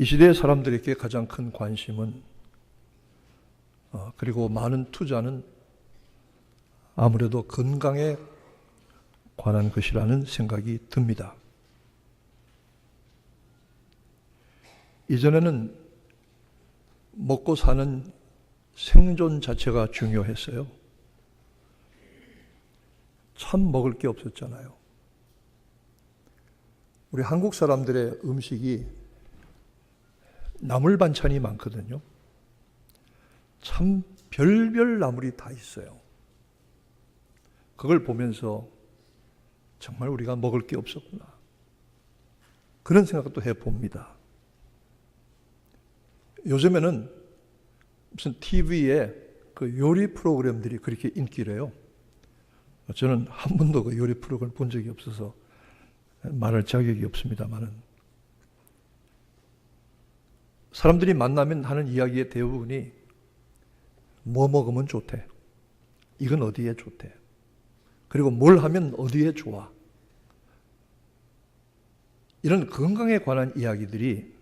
이 시대의 사람들에게 가장 큰 관심은 그리고 많은 투자는 아무래도 건강에 관한 것이라는 생각이 듭니다. 이전에는 먹고 사는 생존 자체가 중요했어요. 참 먹을 게 없었잖아요. 우리 한국 사람들의 음식이 나물 반찬이 많거든요. 참 별별 나물이 다 있어요. 그걸 보면서 정말 우리가 먹을 게 없었구나. 그런 생각도 해봅니다. 요즘에는 무슨 TV에 그 요리 프로그램들이 그렇게 인기래요. 저는 한 번도 그 요리 프로그램을 본 적이 없어서 말할 자격이 없습니다만은 사람들이 만나면 하는 이야기의 대부분이 뭐 먹으면 좋대. 이건 어디에 좋대. 그리고 뭘 하면 어디에 좋아. 이런 건강에 관한 이야기들이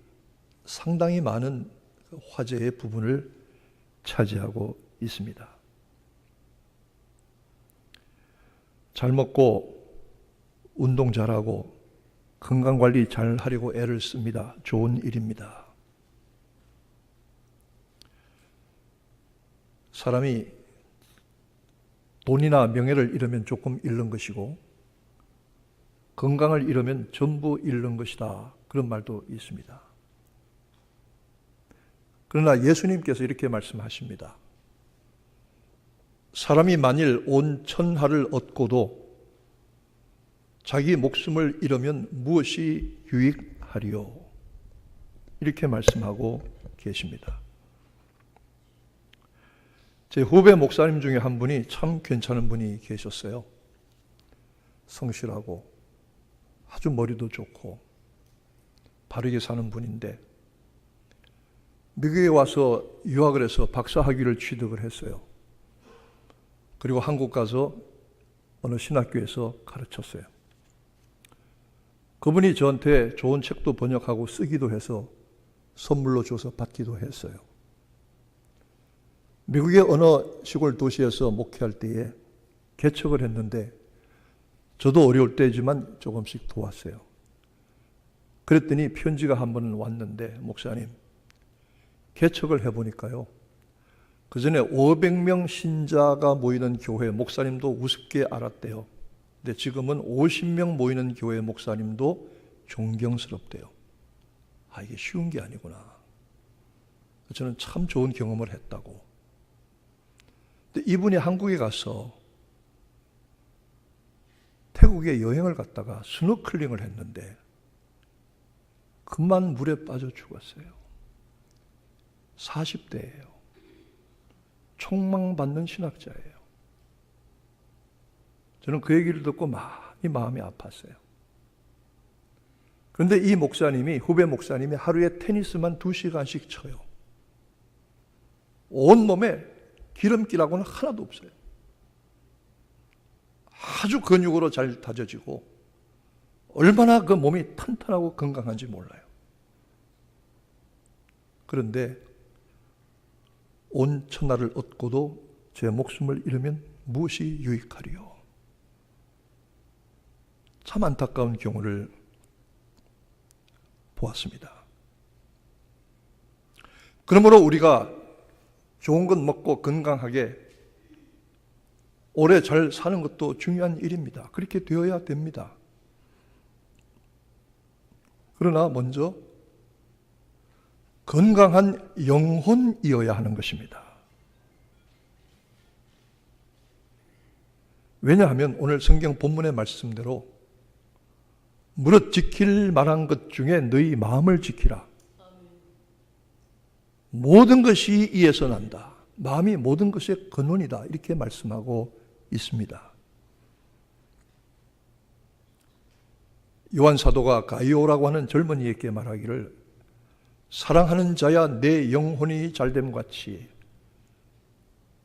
상당히 많은 화제의 부분을 차지하고 있습니다. 잘 먹고 운동 잘하고 건강관리 잘 하려고 애를 씁니다. 좋은 일입니다. 사람이 돈이나 명예를 잃으면 조금 잃는 것이고 건강을 잃으면 전부 잃는 것이다. 그런 말도 있습니다. 그러나 예수님께서 이렇게 말씀하십니다. 사람이 만일 온 천하를 얻고도 자기 목숨을 잃으면 무엇이 유익하리요? 이렇게 말씀하고 계십니다. 제 후배 목사님 중에 한 분이 참 괜찮은 분이 계셨어요. 성실하고 아주 머리도 좋고 바르게 사는 분인데 미국에 와서 유학을 해서 박사학위를 취득을 했어요. 그리고 한국 가서 어느 신학교에서 가르쳤어요. 그분이 저한테 좋은 책도 번역하고 쓰기도 해서 선물로 줘서 받기도 했어요. 미국의 어느 시골 도시에서 목회할 때에 개척을 했는데 저도 어려울 때지만 조금씩 도왔어요. 그랬더니 편지가 한 번 왔는데 목사님 개척을 해보니까요. 그 전에 500명 신자가 모이는 교회 목사님도 우습게 알았대요. 근데 지금은 50명 모이는 교회 목사님도 존경스럽대요. 아, 이게 쉬운 게 아니구나. 저는 참 좋은 경험을 했다고. 근데 이분이 한국에 가서 태국에 여행을 갔다가 스노클링을 했는데 그만 물에 빠져 죽었어요. 40대예요. 총망받는 신학자예요. 저는 그 얘기를 듣고 많이 마음이 아팠어요. 그런데 이 목사님이, 후배 목사님이 하루에 테니스만 2시간씩 쳐요. 온몸에 기름기라고는 하나도 없어요. 아주 근육으로 잘 다져지고 얼마나 그 몸이 탄탄하고 건강한지 몰라요. 그런데 온 천하를 얻고도 제 목숨을 잃으면 무엇이 유익하리요? 참 안타까운 경우를 보았습니다. 그러므로 우리가 좋은 것 먹고 건강하게 오래 잘 사는 것도 중요한 일입니다. 그렇게 되어야 됩니다. 그러나 먼저 건강한 영혼이어야 하는 것입니다. 왜냐하면 오늘 성경 본문의 말씀대로 무릇 지킬 만한 것 중에 너희 마음을 지키라. 모든 것이 이에서 난다. 마음이 모든 것의 근원이다. 이렇게 말씀하고 있습니다. 요한 사도가 가이오라고 하는 젊은이에게 말하기를 사랑하는 자야 내 영혼이 잘됨 같이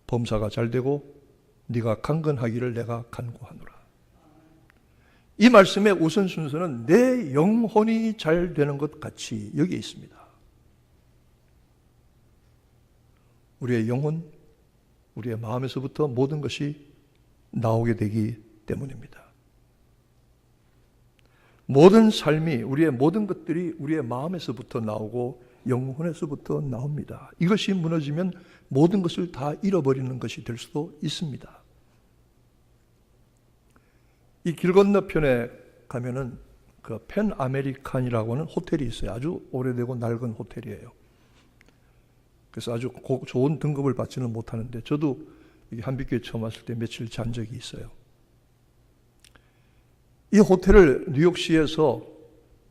범사가 잘되고 네가 강건하기를 내가 간구하노라. 이 말씀의 우선 순서는 내 영혼이 잘 되는 것 같이 여기에 있습니다. 우리의 영혼, 우리의 마음에서부터 모든 것이 나오게 되기 때문입니다. 모든 삶이, 우리의 모든 것들이 우리의 마음에서부터 나오고 영혼에서부터 나옵니다. 이것이 무너지면 모든 것을 다 잃어버리는 것이 될 수도 있습니다. 이 길 건너편에 가면은 그 펜 아메리칸이라고 하는 호텔이 있어요. 아주 오래되고 낡은 호텔이에요. 그래서 아주 좋은 등급을 받지는 못하는데 저도 한빛교회 처음 왔을 때 며칠 잔 적이 있어요. 이 호텔을 뉴욕시에서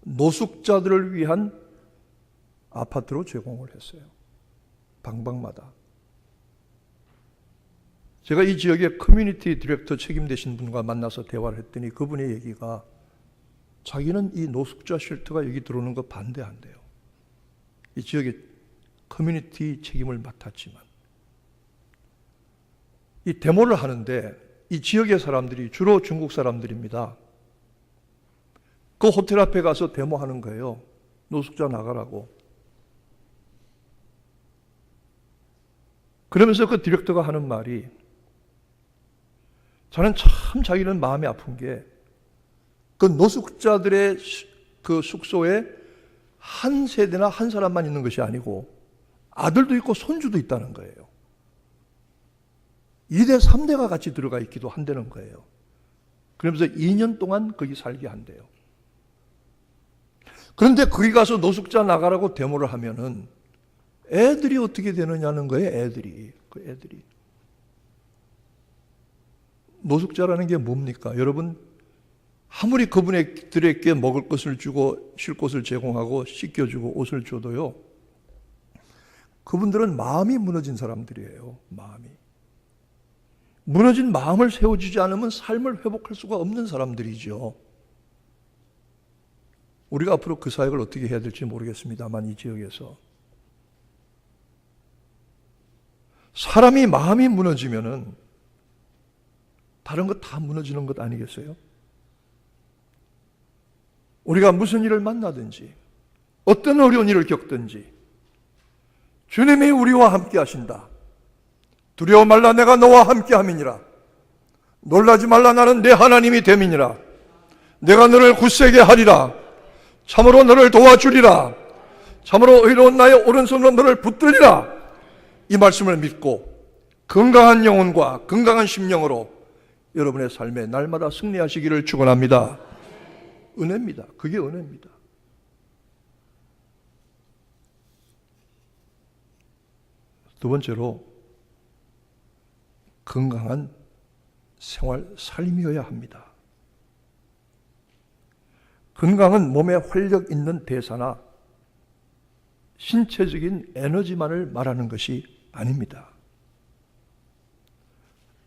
노숙자들을 위한 아파트로 제공을 했어요. 방방마다. 제가 이 지역의 커뮤니티 디렉터 책임되신 분과 만나서 대화를 했더니 그분의 얘기가 자기는 이 노숙자 쉘터가 여기 들어오는 거 반대한대요. 이 지역의 커뮤니티 책임을 맡았지만 이 데모를 하는데 이 지역의 사람들이 주로 중국 사람들입니다. 그 호텔 앞에 가서 데모하는 거예요. 노숙자 나가라고. 그러면서 그 디렉터가 하는 말이 저는 참 자기는 마음이 아픈 게 그 노숙자들의 그 숙소에 한 세대나 한 사람만 있는 것이 아니고 아들도 있고 손주도 있다는 거예요. 2대, 3대가 같이 들어가 있기도 한다는 거예요. 그러면서 2년 동안 거기 살게 한대요. 그런데 거기 가서 노숙자 나가라고 데모를 하면은 애들이 어떻게 되느냐는 거예요, 애들이. 그 애들이. 노숙자라는 게 뭡니까? 여러분, 아무리 그분들에게 먹을 것을 주고 쉴 곳을 제공하고 씻겨주고 옷을 줘도요, 그분들은 마음이 무너진 사람들이에요. 마음이. 무너진 마음을 세워주지 않으면 삶을 회복할 수가 없는 사람들이죠. 우리가 앞으로 그 사역을 어떻게 해야 될지 모르겠습니다만 이 지역에서 사람이 마음이 무너지면은 다른 것 다 무너지는 것 아니겠어요? 우리가 무슨 일을 만나든지 어떤 어려운 일을 겪든지 주님이 우리와 함께 하신다. 두려워 말라 내가 너와 함께 함이니라. 놀라지 말라 나는 내 하나님이 됨이니라. 내가 너를 굳세게 하리라. 참으로 너를 도와주리라. 참으로 의로운 나의 오른손으로 너를 붙들리라. 이 말씀을 믿고 건강한 영혼과 건강한 심령으로 여러분의 삶에 날마다 승리하시기를 축원합니다. 은혜입니다. 그게 은혜입니다. 두 번째로 건강한 생활 삶이어야 합니다. 건강은 몸에 활력 있는 대사나 신체적인 에너지만을 말하는 것이 아닙니다.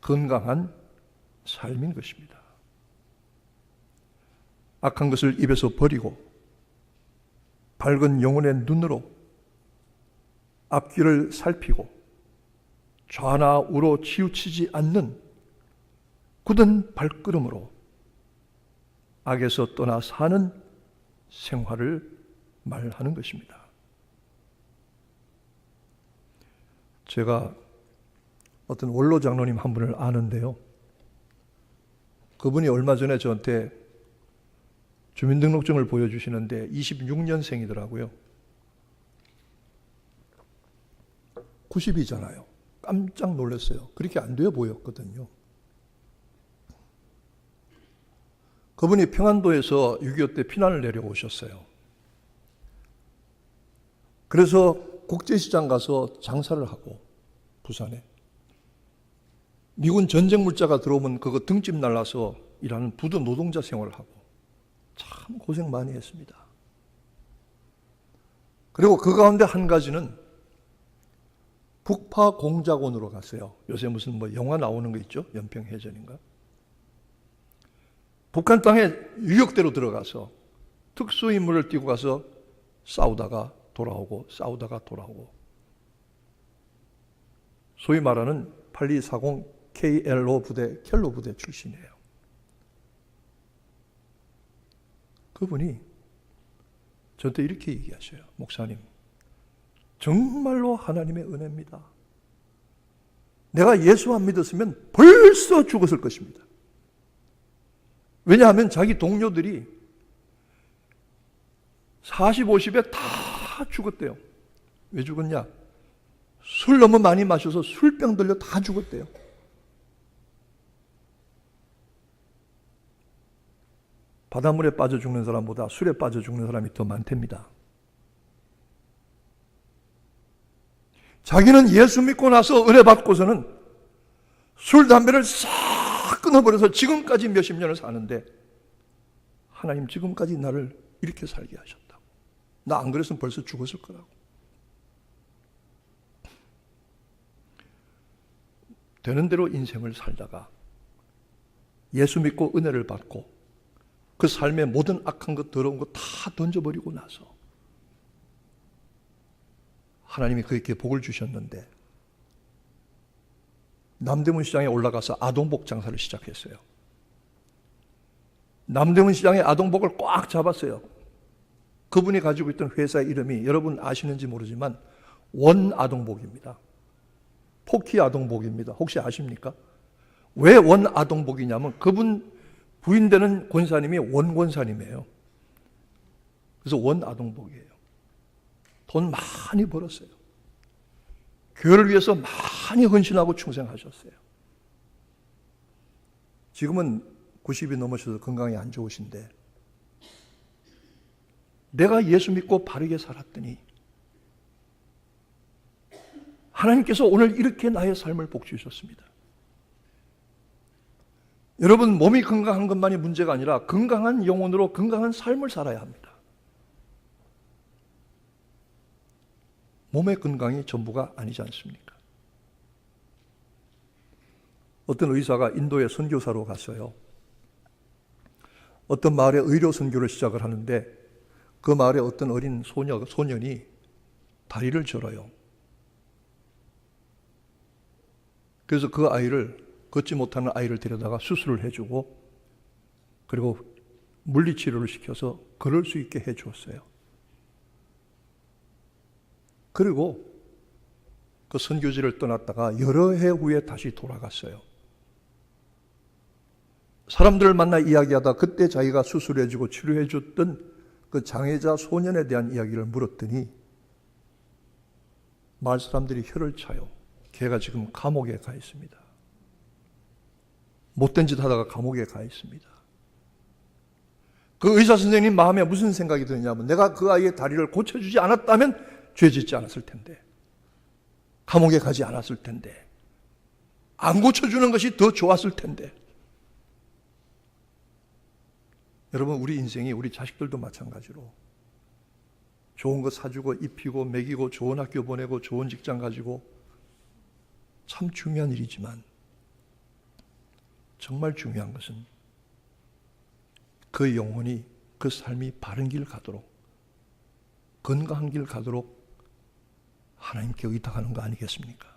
건강한 삶인 것입니다. 악한 것을 입에서 버리고 밝은 영혼의 눈으로 앞길을 살피고 좌나 우로 치우치지 않는 굳은 발걸음으로 악에서 떠나 사는 생활을 말하는 것입니다. 제가 어떤 원로 장로님 한 분을 아는데요. 그분이 얼마 전에 저한테 주민등록증을 보여주시는데 26년생이더라고요. 90이잖아요. 깜짝 놀랐어요. 그렇게 안 돼 보였거든요. 그분이 평안도에서 6.25 때 피난을 내려오셨어요. 그래서 국제시장 가서 장사를 하고 부산에 미군 전쟁 물자가 들어오면 그거 등짐 날라서 일하는 부도 노동자 생활을 하고 참 고생 많이 했습니다. 그리고 그 가운데 한 가지는 북파공작원으로 갔어요. 요새 무슨 영화 나오는 거 있죠? 연평해전인가? 북한 땅에 유격대로 들어가서 특수임무를 띄고 가서 싸우다가 돌아오고 싸우다가 돌아오고 소위 말하는 8240 KLO 부대, 켈로 부대 출신이에요. 그분이 저한테 이렇게 얘기하셔요. 목사님, 정말로 하나님의 은혜입니다. 내가 예수 안 믿었으면 벌써 죽었을 것입니다. 왜냐하면 자기 동료들이 40, 50에 다 죽었대요. 왜 죽었냐? 술 너무 많이 마셔서 술병 들려 다 죽었대요. 바닷물에 빠져 죽는 사람보다 술에 빠져 죽는 사람이 더 많답니다. 자기는 예수 믿고 나서 은혜 받고서는 술, 담배를 싹 끊어버려서 지금까지 몇십 년을 사는데 하나님 지금까지 나를 이렇게 살게 하셨다고. 나 안 그랬으면 벌써 죽었을 거라고. 되는 대로 인생을 살다가 예수 믿고 은혜를 받고 그 삶의 모든 악한 것, 더러운 것 다 던져버리고 나서 하나님이 그에게 복을 주셨는데 남대문 시장에 올라가서 아동복 장사를 시작했어요. 남대문 시장의 아동복을 꽉 잡았어요. 그분이 가지고 있던 회사의 이름이 여러분 아시는지 모르지만 원아동복입니다. 포키 아동복입니다. 혹시 아십니까? 왜 원아동복이냐면 그분 부인되는 권사님이 원권사님이에요. 그래서 원아동복이에요. 돈 많이 벌었어요. 교회를 위해서 많이 헌신하고 충성하셨어요. 지금은 90이 넘으셔서 건강이 안 좋으신데 내가 예수 믿고 바르게 살았더니 하나님께서 오늘 이렇게 나의 삶을 복주셨습니다. 여러분, 몸이 건강한 것만이 문제가 아니라 건강한 영혼으로 건강한 삶을 살아야 합니다. 몸의 건강이 전부가 아니지 않습니까? 어떤 의사가 인도에 선교사로 갔어요. 어떤 마을에 의료 선교를 시작을 하는데 그 마을에 어떤 어린 소년이 다리를 절어요. 그래서 그 아이를, 걷지 못하는 아이를 데려다가 수술을 해주고 그리고 물리치료를 시켜서 걸을 수 있게 해주었어요. 그리고 그 선교지를 떠났다가 여러 해 후에 다시 돌아갔어요. 사람들을 만나 이야기하다 그때 자기가 수술해주고 치료해줬던 그 장애자 소년에 대한 이야기를 물었더니 마을 사람들이 혀를 차요. 걔가 지금 감옥에 가 있습니다. 못된 짓 하다가 감옥에 가 있습니다. 그 의사 선생님 마음에 무슨 생각이 드냐면 내가 그 아이의 다리를 고쳐주지 않았다면 죄 짓지 않았을 텐데, 감옥에 가지 않았을 텐데, 안 고쳐주는 것이 더 좋았을 텐데. 여러분, 우리 인생이 우리 자식들도 마찬가지로 좋은 거 사주고 입히고 먹이고 좋은 학교 보내고 좋은 직장 가지고 참 중요한 일이지만 정말 중요한 것은 그 영혼이, 그 삶이 바른 길 가도록, 건강한 길 가도록 하나님께 의탁하는 거 아니겠습니까?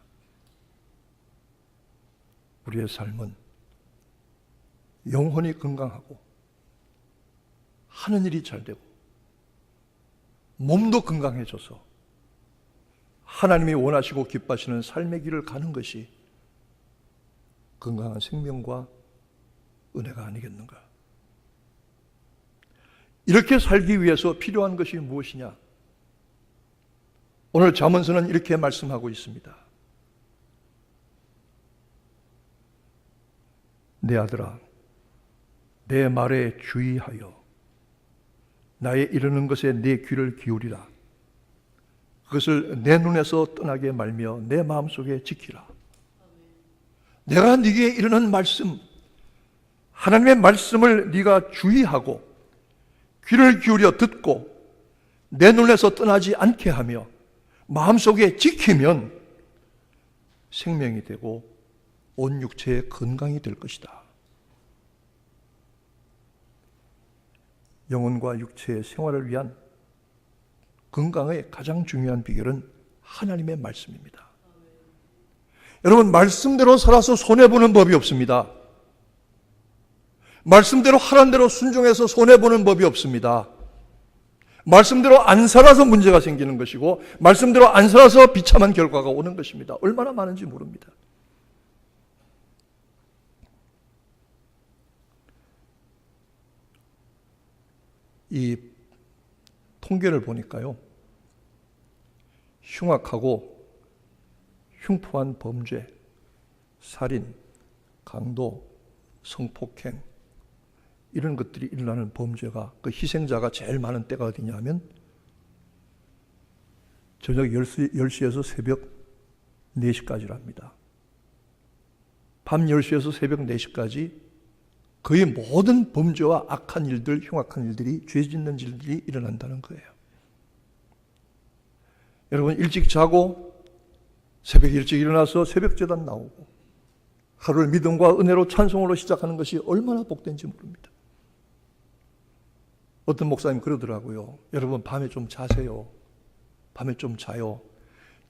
우리의 삶은 영혼이 건강하고 하는 일이 잘 되고 몸도 건강해져서 하나님이 원하시고 기뻐하시는 삶의 길을 가는 것이 건강한 생명과 은혜가 아니겠는가? 이렇게 살기 위해서 필요한 것이 무엇이냐? 오늘 잠언서는 이렇게 말씀하고 있습니다. 내 아들아, 내 말에 주의하여 나의 이르는 것에 내 귀를 기울이라. 그것을 내 눈에서 떠나게 말며 내 마음속에 지키라. 내가 네게 이르는 말씀, 하나님의 말씀을 네가 주의하고 귀를 기울여 듣고 내 눈에서 떠나지 않게 하며 마음속에 지키면 생명이 되고 온 육체의 건강이 될 것이다. 영혼과 육체의 생활을 위한 건강의 가장 중요한 비결은 하나님의 말씀입니다. 여러분, 말씀대로 살아서 손해보는 법이 없습니다. 말씀대로 하라는 대로 순종해서 손해보는 법이 없습니다. 말씀대로 안 살아서 문제가 생기는 것이고 말씀대로 안 살아서 비참한 결과가 오는 것입니다. 얼마나 많은지 모릅니다. 이 통계를 보니까요, 흉악하고 흉포한 범죄, 살인, 강도, 성폭행 이런 것들이 일어나는 범죄가 그 희생자가 제일 많은 때가 어디냐면 저녁 10시에서 새벽 4시까지랍니다. 밤 10시에서 새벽 4시까지 거의 모든 범죄와 악한 일들, 흉악한 일들이, 죄 짓는 일들이 일어난다는 거예요. 여러분 일찍 자고 새벽 일찍 일어나서 새벽제단 나오고 하루를 믿음과 은혜로 찬송으로 시작하는 것이 얼마나 복된지 모릅니다. 어떤 목사님 그러더라고요. 여러분 밤에 좀 자세요. 밤에 좀 자요.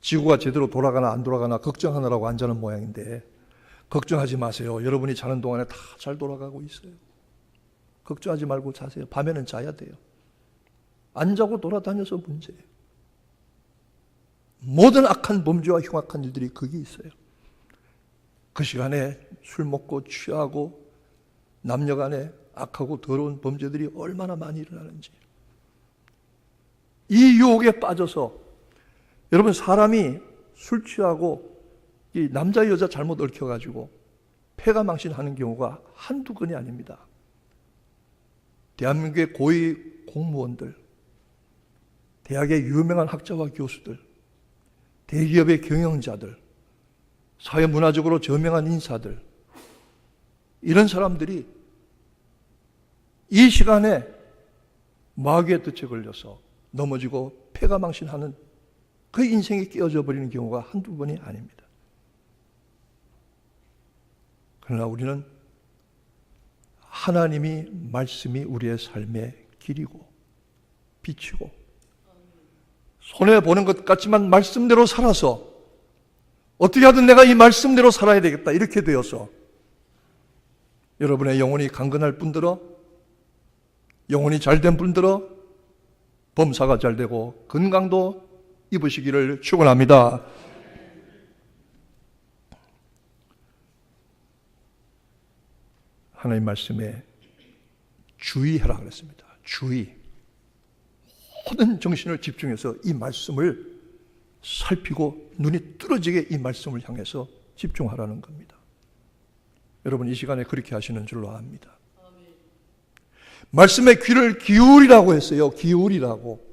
지구가 제대로 돌아가나 안 돌아가나 걱정하느라고 안 자는 모양인데 걱정하지 마세요. 여러분이 자는 동안에 다 잘 돌아가고 있어요. 걱정하지 말고 자세요. 밤에는 자야 돼요. 안 자고 돌아다녀서 문제예요. 모든 악한 범죄와 흉악한 일들이 거기 있어요. 그 시간에 술 먹고 취하고 남녀 간에 악하고 더러운 범죄들이 얼마나 많이 일어나는지. 이 유혹에 빠져서 여러분 사람이 술 취하고 이 남자 여자 잘못 얽혀가지고 폐가 망신하는 경우가 한두 건이 아닙니다. 대한민국의 고위 공무원들, 대학의 유명한 학자와 교수들, 대기업의 경영자들, 사회문화적으로 저명한 인사들, 이런 사람들이 이 시간에 마귀의 덫에 걸려서 넘어지고 폐가 망신하는 그 인생이 깨어져 버리는 경우가 한두 번이 아닙니다. 그러나 우리는 하나님이 말씀이 우리의 삶의 길이고 빛이고 손해보는 것 같지만 말씀대로 살아서 어떻게 하든 내가 이 말씀대로 살아야 되겠다 이렇게 되어서 여러분의 영혼이 강건할 뿐더러 영혼이 잘된 분들은 범사가 잘되고 건강도 입으시기를 축원합니다. 하나님 말씀에 주의하라 그랬습니다. 주의. 모든 정신을 집중해서 이 말씀을 살피고 눈이 뚫어지게 이 말씀을 향해서 집중하라는 겁니다. 여러분 이 시간에 그렇게 하시는 줄로 압니다. 말씀에 귀를 기울이라고 했어요. 기울이라고.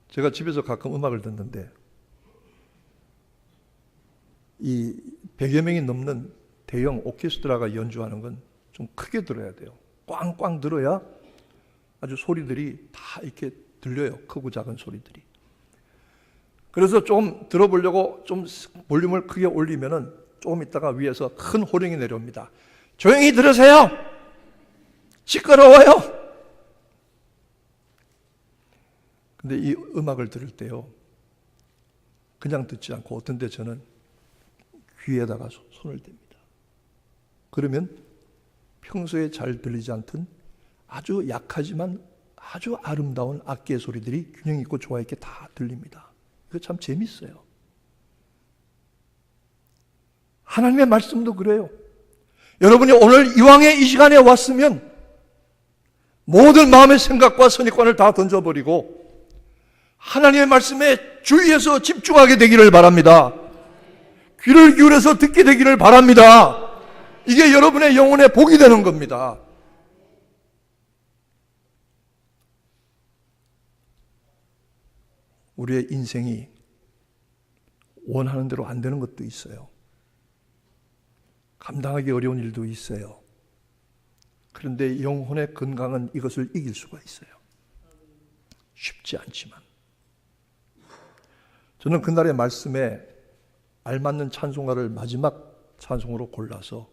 제가 집에서 가끔 음악을 듣는데 이 100여 명이 넘는 대형 오케스트라가 연주하는 건 좀 크게 들어야 돼요. 꽝꽝 들어야 아주 소리들이 다 이렇게 들려요. 크고 작은 소리들이. 그래서 좀 들어보려고 좀 볼륨을 크게 올리면은 조금 있다가 위에서 큰 호령이 내려옵니다. 조용히 들으세요. 시끄러워요. 근데 이 음악을 들을 때요, 그냥 듣지 않고 어떤 데 저는 귀에다가 손을 댑니다. 그러면 평소에 잘 들리지 않던 아주 약하지만 아주 아름다운 악기의 소리들이 균형 있고 조화 있게 다 들립니다. 이거 참 재밌어요. 하나님의 말씀도 그래요. 여러분이 오늘 이왕에 이 시간에 왔으면 모든 마음의 생각과 선입관을 다 던져버리고 하나님의 말씀에 주의해서 집중하게 되기를 바랍니다. 귀를 기울여서 듣게 되기를 바랍니다. 이게 여러분의 영혼의 복이 되는 겁니다. 우리의 인생이 원하는 대로 안 되는 것도 있어요. 감당하기 어려운 일도 있어요. 그런데 영혼의 건강은 이것을 이길 수가 있어요. 쉽지 않지만. 저는 그날의 말씀에 알맞는 찬송가를 마지막 찬송으로 골라서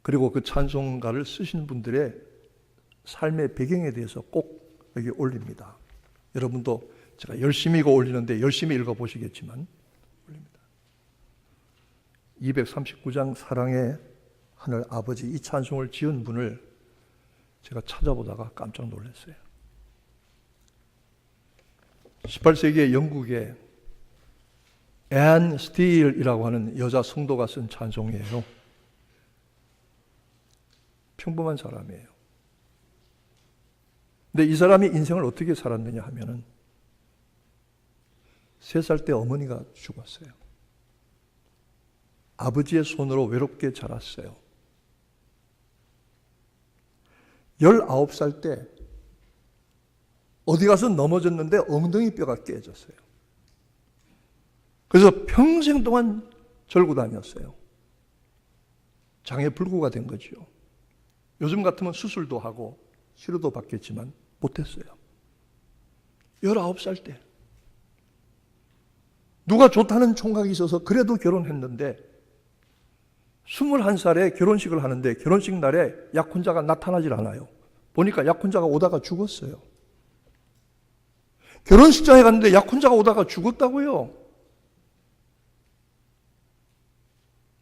그리고 그 찬송가를 쓰신 분들의 삶의 배경에 대해서 꼭 여기 올립니다. 여러분도 제가 열심히 이거 올리는데 열심히 읽어보시겠지만 올립니다. 239장 사랑의 하늘 아버지 이 찬송을 지은 분을 제가 찾아보다가 깜짝 놀랐어요. 18세기의 영국의 앤 스틸이라고 하는 여자 성도가 쓴 찬송이에요. 평범한 사람이에요. 근데 이 사람이 인생을 어떻게 살았느냐 하면은 3살 때 어머니가 죽었어요. 아버지의 손으로 외롭게 자랐어요. 19살 때 어디 가서 넘어졌는데 엉덩이 뼈가 깨졌어요. 그래서 평생 동안 절고 다녔어요. 장애 불구가 된 거죠. 요즘 같으면 수술도 하고 치료도 받겠지만 못했어요. 19살 때 누가 좋다는 총각이 있어서 그래도 결혼했는데 21살에 결혼식을 하는데 결혼식 날에 약혼자가 나타나질 않아요. 보니까 약혼자가 오다가 죽었어요. 결혼식장에 갔는데 약혼자가 오다가 죽었다고요.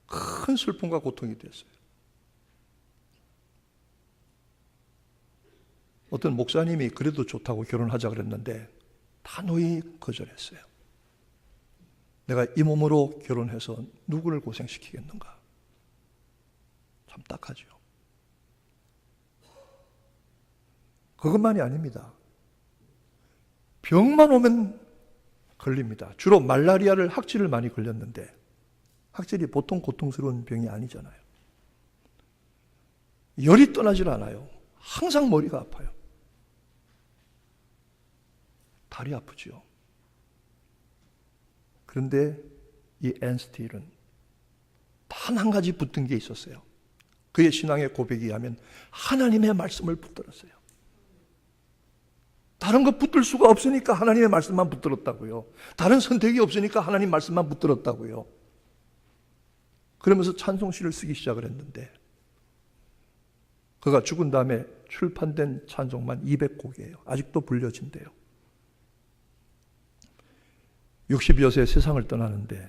큰 슬픔과 고통이 됐어요. 어떤 목사님이 그래도 좋다고 결혼하자 그랬는데 단호히 거절했어요. 내가 이 몸으로 결혼해서 누구를 고생시키겠는가? 참 딱하죠. 그것만이 아닙니다. 병만 오면 걸립니다. 주로 말라리아를 학질을 많이 걸렸는데 학질이 보통 고통스러운 병이 아니잖아요. 열이 떠나질 않아요. 항상 머리가 아파요. 다리 아프죠. 그런데 이 앤 스틸은 단 한 가지 붙든 게 있었어요. 그의 신앙의 고백에 의하면 하나님의 말씀을 붙들었어요. 다른 거 붙들 수가 없으니까 하나님의 말씀만 붙들었다고요. 다른 선택이 없으니까 하나님 말씀만 붙들었다고요. 그러면서 찬송시를 쓰기 시작을 했는데 그가 죽은 다음에 출판된 찬송만 200곡이에요. 아직도 불려진대요. 60여 세 세상을 떠나는데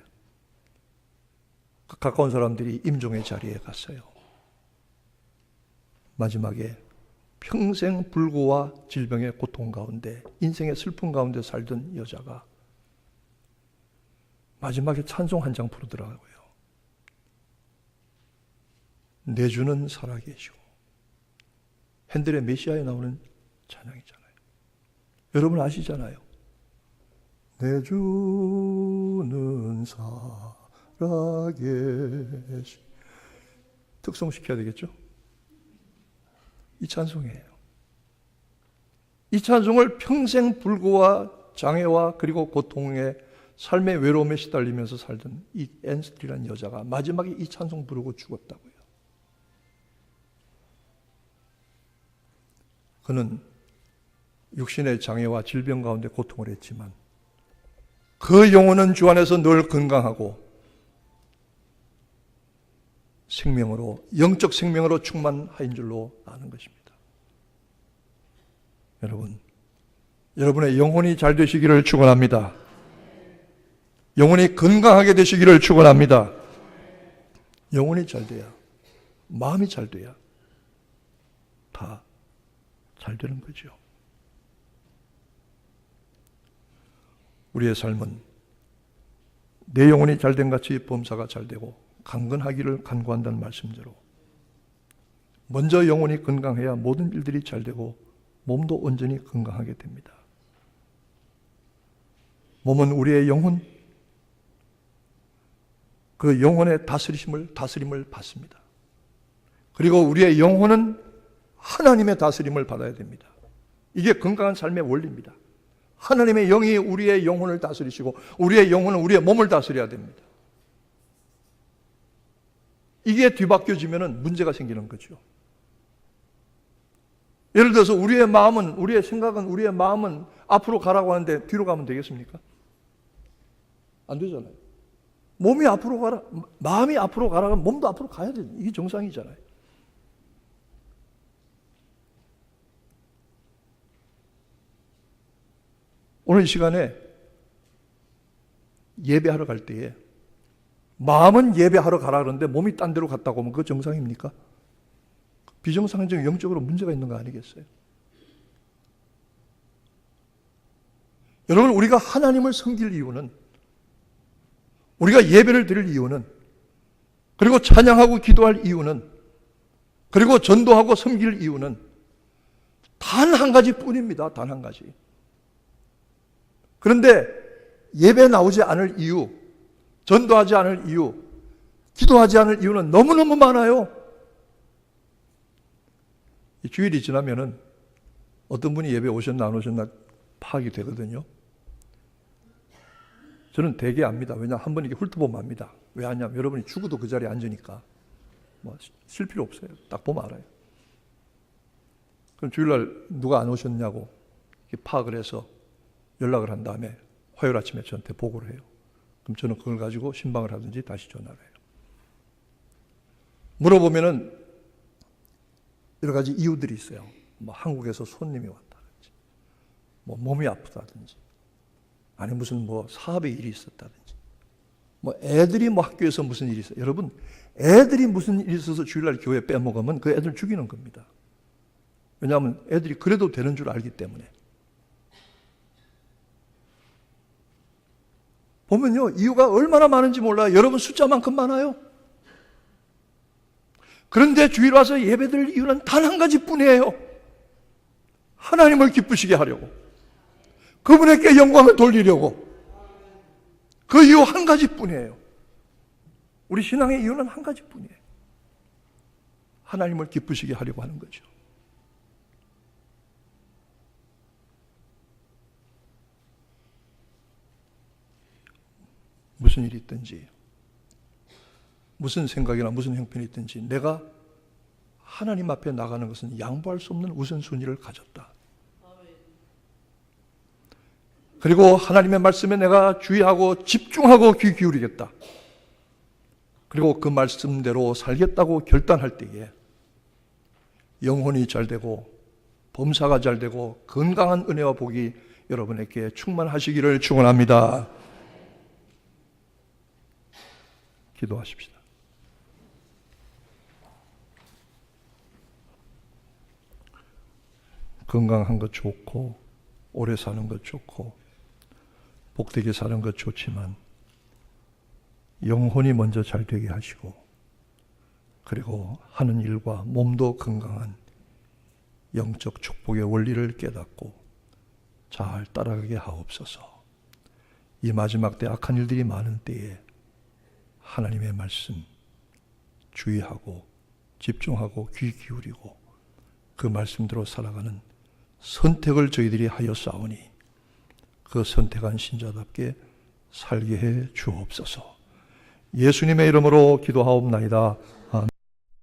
가까운 사람들이 임종의 자리에 갔어요. 마지막에 평생 불고와 질병의 고통 가운데 인생의 슬픔 가운데 살던 여자가 마지막에 찬송 한 장 부르더라고요. 내 주는 살아계시고. 핸델의 메시아에 나오는 찬양이잖아요. 여러분 아시잖아요. 내 주는 살아계시. 특성시켜야 되겠죠? 이 찬송이에요. 이 찬송을 평생 불고와 장애와 그리고 고통의 삶의 외로움에 시달리면서 살던 이 앤 스틸이라는 여자가 마지막에 이 찬송 부르고 죽었다고요. 그는 육신의 장애와 질병 가운데 고통을 했지만 그 영혼은 주 안에서 늘 건강하고 생명으로, 영적 생명으로 충만한 줄로 아는 것입니다. 여러분, 여러분의 영혼이 잘 되시기를 축원합니다. 영혼이 건강하게 되시기를 축원합니다. 영혼이 잘 돼야, 마음이 잘 돼야 다 잘 되는 거죠. 우리의 삶은 내 영혼이 잘된 같이 범사가 잘 되고 강건하기를 간구한다는 말씀대로 먼저 영혼이 건강해야 모든 일들이 잘 되고 몸도 온전히 건강하게 됩니다. 몸은 우리의 영혼, 그 영혼의 다스림을 받습니다. 그리고 우리의 영혼은 하나님의 다스림을 받아야 됩니다. 이게 건강한 삶의 원리입니다. 하나님의 영이 우리의 영혼을 다스리시고 우리의 영혼은 우리의 몸을 다스려야 됩니다. 이게 뒤바뀌어지면 문제가 생기는 거죠. 예를 들어서 우리의 마음은, 우리의 생각은, 우리의 마음은 앞으로 가라고 하는데 뒤로 가면 되겠습니까? 안 되잖아요. 몸이 앞으로 가라, 마음이 앞으로 가라고 하면 몸도 앞으로 가야 돼요. 이게 정상이잖아요. 오늘 이 시간에 예배하러 갈 때에 마음은 예배하러 가라 그러는데 몸이 딴 데로 갔다고 하면 그거 정상입니까? 비정상적 영적으로 문제가 있는 거 아니겠어요? 여러분, 우리가 하나님을 섬길 이유는, 우리가 예배를 드릴 이유는, 그리고 찬양하고 기도할 이유는, 그리고 전도하고 섬길 이유는 다 단 한 가지뿐입니다. 단 한 가지. 그런데 예배 나오지 않을 이유, 전도하지 않을 이유, 기도하지 않을 이유는 너무너무 많아요. 이 주일이 지나면은 어떤 분이 예배 오셨나 안 오셨나 파악이 되거든요. 저는 되게 압니다. 왜냐하면 한 번 이렇게 훑어보면 압니다. 왜 하냐면 여러분이 죽어도 그 자리에 앉으니까 뭐 쉴 필요 없어요. 딱 보면 알아요. 그럼 주일날 누가 안 오셨냐고 이렇게 파악을 해서 연락을 한 다음에 화요일 아침에 저한테 보고를 해요. 그럼 저는 그걸 가지고 신방을 하든지 다시 전화를 해요. 물어보면은 여러 가지 이유들이 있어요. 뭐 한국에서 손님이 왔다든지, 뭐 몸이 아프다든지, 아니 무슨 뭐 사업에 일이 있었다든지, 뭐 애들이 뭐 학교에서 무슨 일이 있어요. 여러분, 애들이 무슨 일이 있어서 주일날 교회 빼먹으면 그 애들 죽이는 겁니다. 왜냐하면 애들이 그래도 되는 줄 알기 때문에. 보면요, 이유가 얼마나 많은지 몰라요. 여러분 숫자만큼 많아요. 그런데 주일 와서 예배드릴 이유는 단 한 가지뿐이에요. 하나님을 기쁘시게 하려고, 그분에게 영광을 돌리려고. 그 이유 한 가지뿐이에요. 우리 신앙의 이유는 한 가지뿐이에요. 하나님을 기쁘시게 하려고 하는 거죠. 무슨 일이 있든지, 무슨 생각이나 무슨 형편이 있든지 내가 하나님 앞에 나가는 것은 양보할 수 없는 우선순위를 가졌다. 그리고 하나님의 말씀에 내가 주의하고 집중하고 귀 기울이겠다. 그리고 그 말씀대로 살겠다고 결단할 때에 영혼이 잘 되고 범사가 잘 되고 건강한 은혜와 복이 여러분에게 충만하시기를 축원합니다. 기도하십시다. 건강한 것 좋고 오래 사는 것 좋고 복되게 사는 것 좋지만 영혼이 먼저 잘 되게 하시고 그리고 하는 일과 몸도 건강한 영적 축복의 원리를 깨닫고 잘 따라가게 하옵소서. 이 마지막 때 악한 일들이 많은 때에 하나님의 말씀 주의하고 집중하고 귀 기울이고 그 말씀대로 살아가는 선택을 저희들이 하였사오니 그 선택한 신자답게 살게 해 주옵소서. 예수님의 이름으로 기도하옵나이다. 아멘.